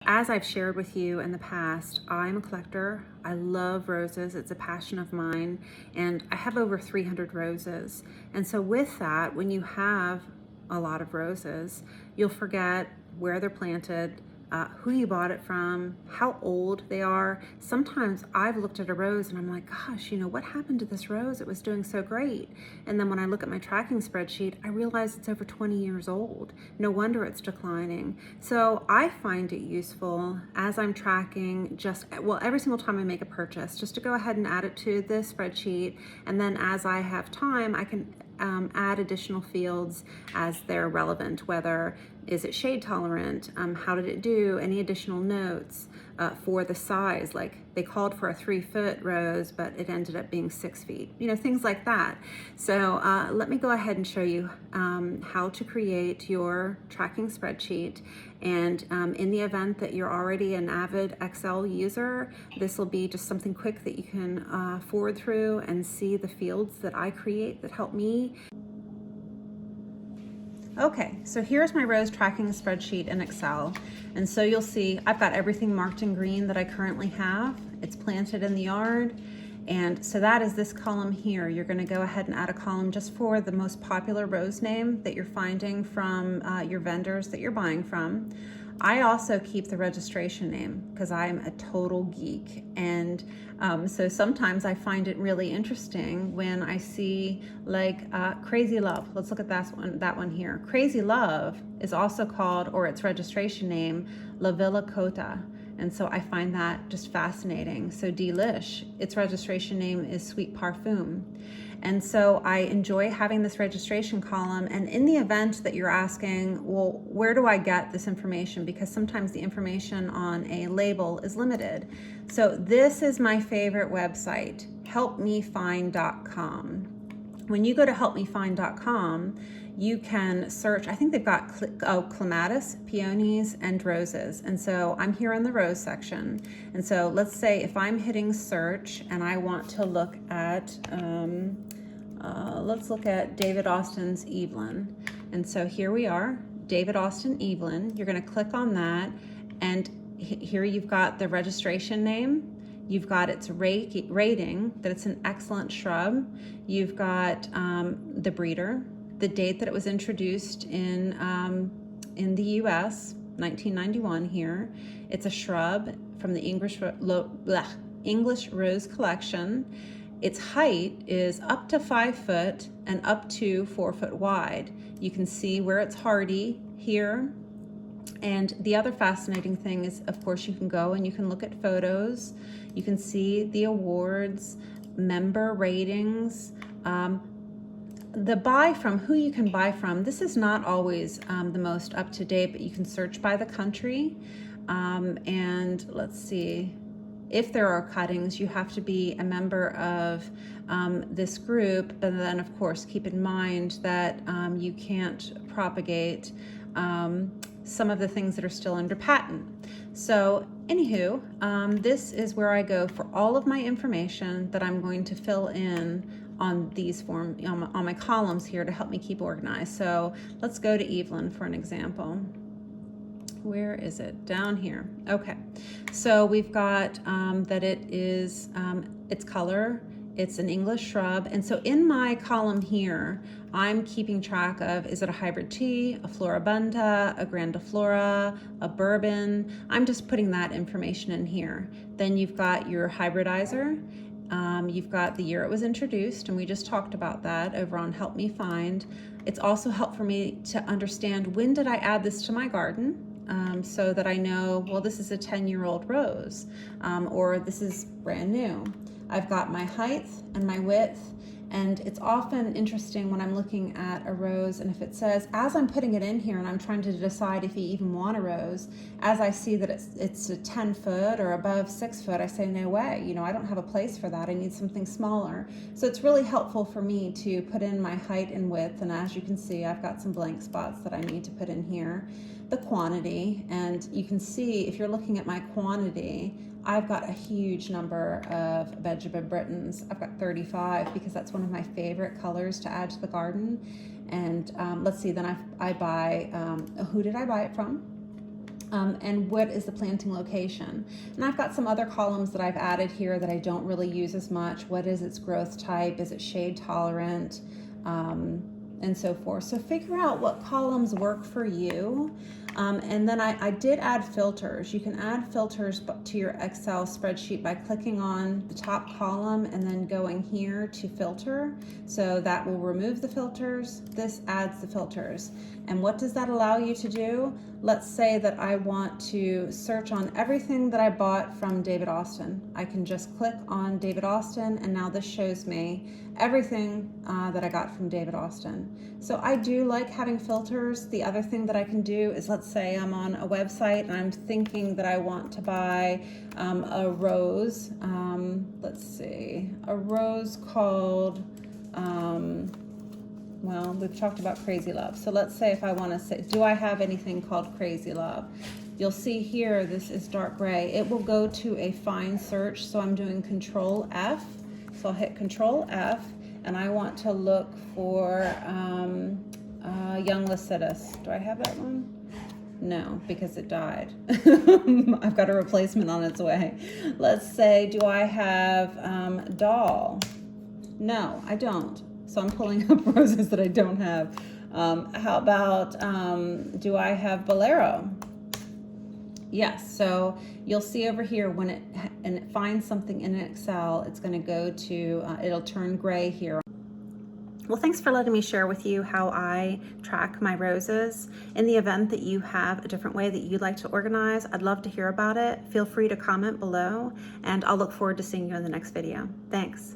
as I've shared with you in the past, I'm a collector. I love roses. It's a passion of mine, and I have over 300 roses. And so with that, when you have a lot of roses, you'll forget where they're planted, who you bought it from, how old they are. Sometimes I've looked at a rose and I'm like, gosh, what happened to this rose? It was doing so great. And then when I look at my tracking spreadsheet, I realize it's over 20 years old. No wonder it's declining. So I find it useful as I'm tracking every single time I make a purchase, just to go ahead and add it to the spreadsheet. And then as I have time, I can add additional fields as they're relevant, whether is it shade tolerant, how did it do, any additional notes for the size, like they called for a 3-foot rose, but it ended up being 6 feet, things like that. So let me go ahead and show you how to create your tracking spreadsheet. And in the event that you're already an avid Excel user, this will be just something quick that you can forward through and see the fields that I create that help me. Okay, so here's my rose tracking spreadsheet in Excel. And so you'll see I've got everything marked in green that I currently have. It's planted in the yard. And so that is this column here. You're gonna go ahead and add a column just for the most popular rose name that you're finding from your vendors that you're buying from. I also keep the registration name because I'm a total geek. And so sometimes I find it really interesting when I see like Crazy Love. Let's look at that one here. Crazy Love is also called, or its registration name, La Villa Cota. And so I find that just fascinating. So Delish, its registration name is Sweet Parfum. And so I enjoy having this registration column. And in the event that you're asking, well, where do I get this information? Because sometimes the information on a label is limited. So this is my favorite website, helpmefind.com. When you go to helpmefind.com, you can search, I think they've got clematis, peonies, and roses. And so I'm here in the rose section. And so let's say if I'm hitting search and I want to look at, let's look at David Austin's Evelyn. And so here we are, David Austin Evelyn. You're gonna click on that. And here you've got the registration name. You've got its rating, that it's an excellent shrub. You've got the breeder, the date that it was introduced in the US, 1991 here. It's a shrub from the English Rose collection. Its height is up to 5 foot and up to 4 foot wide. You can see where it's hardy here. And the other fascinating thing is, of course, you can go and you can look at photos. You can see the awards, member ratings, the buy from, who you can buy from. This is not always the most up to date, but you can search by the country. And let's see, if there are cuttings, you have to be a member of this group, but then of course keep in mind that you can't propagate some of the things that are still under patent. So anywho, this is where I go for all of my information that I'm going to fill in on these on my columns here to help me keep organized. So let's go to Evelyn for an example. Where is it? Down here. Okay, so we've got that it is its color. It's an English shrub. And so in my column here, I'm keeping track of, is it a hybrid tea, a floribunda, a grandiflora, a bourbon? I'm just putting that information in here. Then you've got your hybridizer. You've got the year it was introduced, and we just talked about that over on Help Me Find. It's also helpful for me to understand, when did I add this to my garden? So that I know, well, this is a 10-year-old rose, or this is brand new. I've got my height and my width, and it's often interesting when I'm looking at a rose, and if it says, as I'm putting it in here and I'm trying to decide if you even want a rose, as I see that it's a 10 foot or above 6 foot, I say, no way, I don't have a place for that. I need something smaller. So it's really helpful for me to put in my height and width, and as you can see, I've got some blank spots that I need to put in here. The quantity, and you can see if you're looking at my quantity, I've got a huge number of Vegeta Britons. I've got 35 because that's one of my favorite colors to add to the garden. And let's see, then I buy, who did I buy it from? and what is the planting location. And I've got some other columns that I've added here that I don't really use as much. What is its growth type? Is it shade tolerant? And so forth. So figure out what columns work for you. And then I did add filters. You can add filters to your Excel spreadsheet by clicking on the top column and then going here to filter. So that will remove the filters. This adds the filters. And what does that allow you to do? Let's say that I want to search on everything that I bought from David Austin. I can just click on David Austin, and now this shows me everything that I got from David Austin. So I do like having filters. The other thing that I can do is, let's say I'm on a website and I'm thinking that I want to buy a rose. Let's see, a rose called, well, we've talked about Crazy Love. So let's say if I want to say, do I have anything called Crazy Love? You'll see here, this is dark gray. It will go to a fine search. So I'm doing Control F. So I'll hit Control F, and I want to look for Young Lascivious. Do I have that one? No, because it died. I've got a replacement on its way. Let's say, do I have Doll? No, I don't. So I'm pulling up roses that I don't have. How about, do I have Bolero? Yes, so you'll see over here when it finds something in Excel, it's going to go to, it'll turn gray here. Well, thanks for letting me share with you how I track my roses. In the event that you have a different way that you'd like to organize, I'd love to hear about it. Feel free to comment below, and I'll look forward to seeing you in the next video. Thanks.